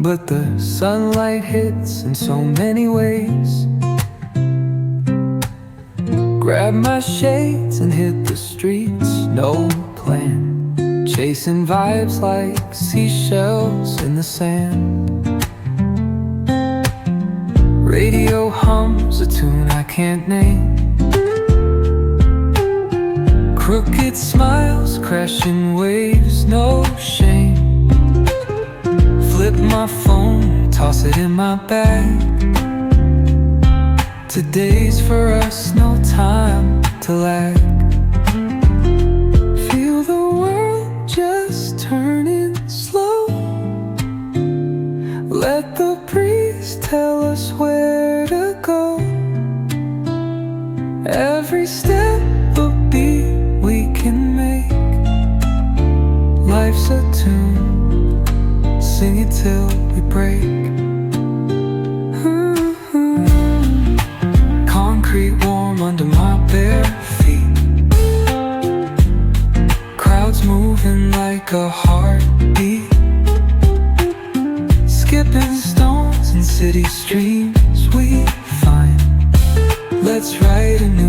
but the sunlight hits in so many ways. Grab my shades and hit the streets, no plan, chasing vibes like seashells in the sand. Radio hums a tune I can't name. Crooked smiles, crashing waves, no shame. Flip my phone, toss it in my bag. Today's for us, no time to lag. Feel the world just turning slow. Let the breeze tell us where to go. Every step a beat we can make. Life's a tune, sing it till we break. Concrete warm under my bare feet. Crowds moving like a heartbeat. Skipping stones in city streams we find. Let's write a new